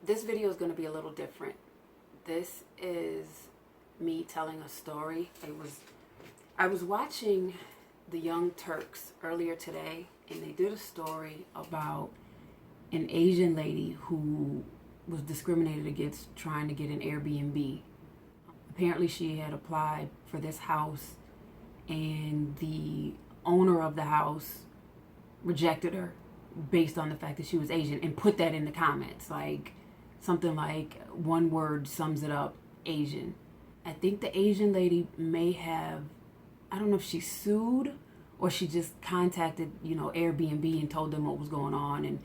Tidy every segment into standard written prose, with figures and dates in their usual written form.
This video is going to be a little different. This is me telling a story. I was watching the Young Turks earlier today, and they did a story about an Asian lady who was discriminated against trying to get an Airbnb. Apparently she had applied for this house, and the owner of the house rejected her based on the fact that she was Asian, and put that in the comments, like something like one word sums it up: Asian. I think the Asian lady may have, I don't know if she sued or she just contacted, Airbnb and told them what was going on. And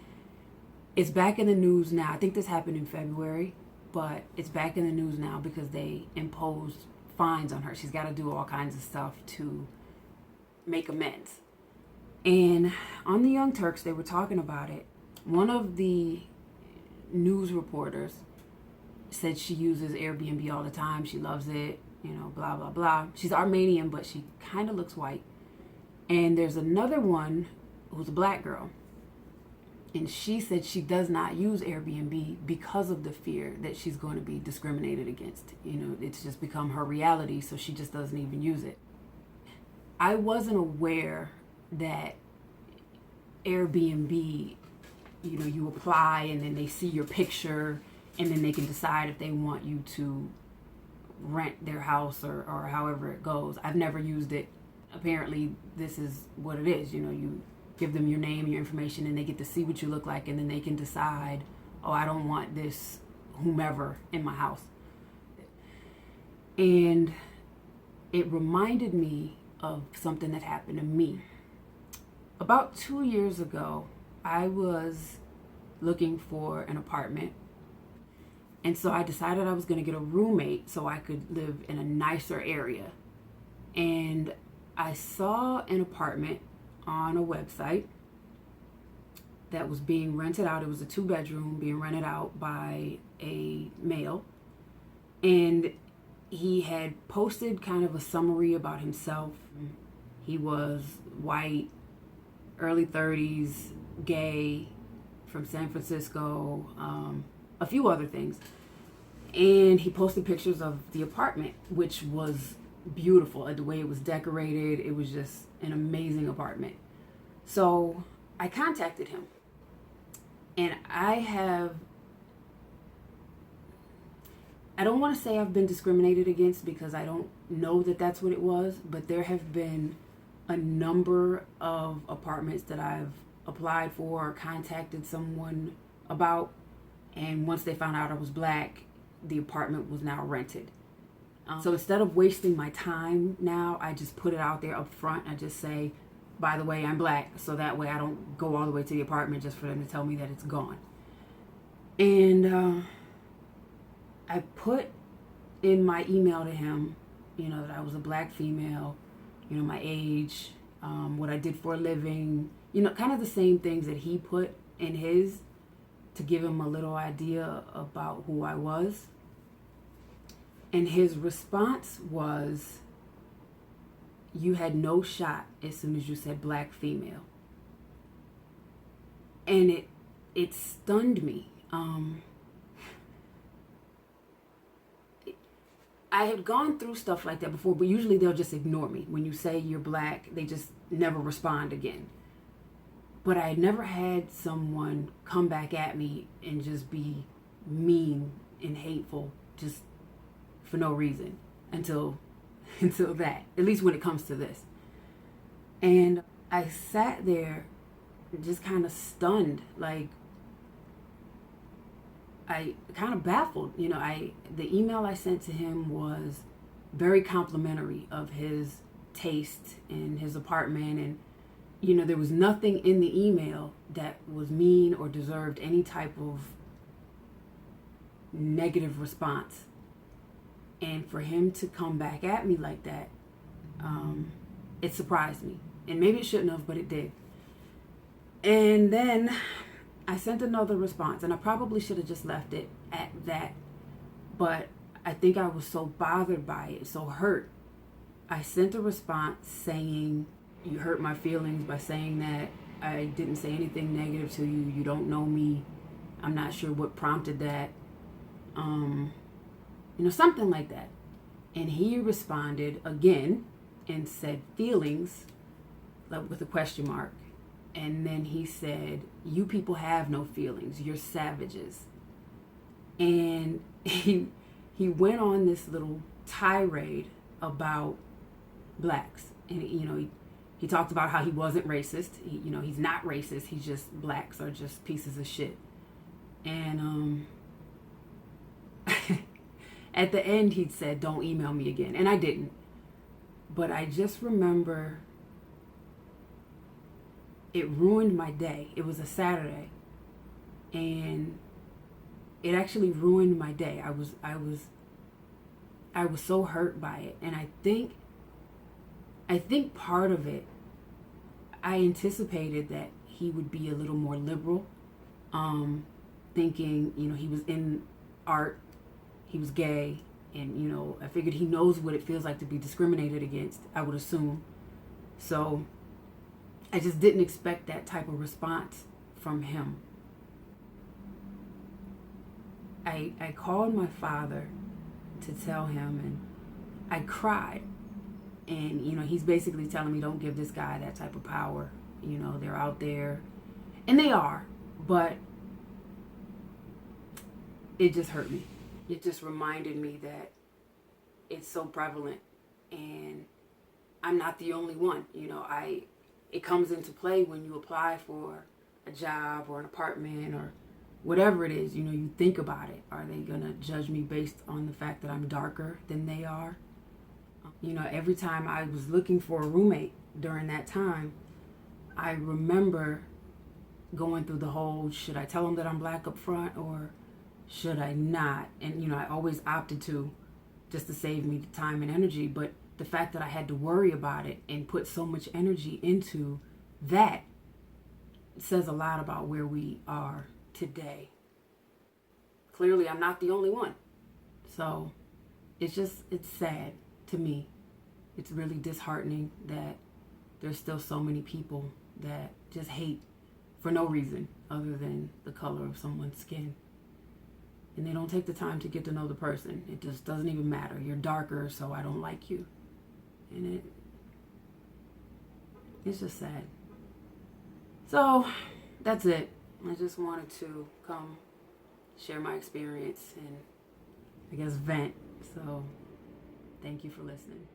it's back in the news now. I think this happened in February, but it's back in the news now because they imposed fines on her. She's got to do all kinds of stuff to make amends. And on the Young Turks, they were talking about it. One of the news reporters said she uses Airbnb all the time. She loves it, blah, blah, blah. She's Armenian, but she kind of looks white. And there's another one who's a black girl. And she said she does not use Airbnb because of the fear that she's going to be discriminated against. It's just become her reality, so she just doesn't even use it. I wasn't aware that Airbnb, you apply and then they see your picture and then they can decide if they want you to rent their house or however it goes. I've never used it. Apparently this is what it is. You give them your name, your information, and they get to see what you look like, and then they can decide, oh, I don't want this whomever in my house. And it reminded me of something that happened to me. About 2 years ago, I was looking for an apartment. And so I decided I was going to get a roommate so I could live in a nicer area. And I saw an apartment on a website that was being rented out. It was a 2-bedroom being rented out by a male. And he had posted kind of a summary about himself. He was white, early 30s, gay, from San Francisco, a few other things. And he posted pictures of the apartment, which was beautiful. The way it was decorated, it was just an amazing apartment. So I contacted him. And I don't want to say I've been discriminated against because I don't know that that's what it was, but there have been a number of apartments that I've applied for or contacted someone about, and once they found out I was black, the apartment was now rented. So instead of wasting my time now, I just put it out there up front. I just say, by the way, I'm black, so that way I don't go all the way to the apartment just for them to tell me that it's gone. And I put in my email to him, that I was a black female, my age, what I did for a living, kind of the same things that he put in his, to give him a little idea about who I was. And his response was, you had no shot as soon as you said black female. And it stunned me. I had gone through stuff like that before, but usually they'll just ignore me. When you say you're black, they just never respond again. But I had never had someone come back at me and just be mean and hateful just for no reason until that, at least when it comes to this. And I sat there just kind of stunned, like I kind of baffled. The email I sent to him was very complimentary of his taste in his apartment, and there was nothing in the email that was mean or deserved any type of negative response. And for him to come back at me like that, it surprised me. And maybe it shouldn't have, but it did. And then I sent another response, and I probably should have just left it at that. But I think I was so bothered by it, so hurt. I sent a response saying, you hurt my feelings by saying that I didn't say anything negative to you. You don't know me. I'm not sure what prompted that. Something like that. And he responded again and said feelings, like with a question mark. And then he said, you people have no feelings. You're savages. And he went on this little tirade about blacks. And, he talked about how he wasn't racist. He's not racist. He's just, blacks are just pieces of shit. And at the end, he'd said, don't email me again. And I didn't. But I just remember it ruined my day. It was a Saturday. And it actually ruined my day. I was so hurt by it. And I think part of it, I anticipated that he would be a little more liberal, thinking, he was in art, he was gay, and, I figured he knows what it feels like to be discriminated against, I would assume. So I just didn't expect that type of response from him. I called my father to tell him, and I cried. And, he's basically telling me, don't give this guy that type of power. They're out there. And they are. But it just hurt me. It just reminded me that it's so prevalent. And I'm not the only one. It comes into play when you apply for a job or an apartment or whatever it is. You think about it. Are they going to judge me based on the fact that I'm darker than they are? Every time I was looking for a roommate during that time, I remember going through the whole, should I tell them that I'm black up front or should I not? And, I always opted to, just to save me time and energy. But the fact that I had to worry about it and put so much energy into that says a lot about where we are today. Clearly, I'm not the only one. So it's sad to me. It's really disheartening that there's still so many people that just hate for no reason other than the color of someone's skin. And they don't take the time to get to know the person. It just doesn't even matter. You're darker, so I don't like you. And it's just sad. So that's it. I just wanted to come share my experience and I guess vent. So thank you for listening.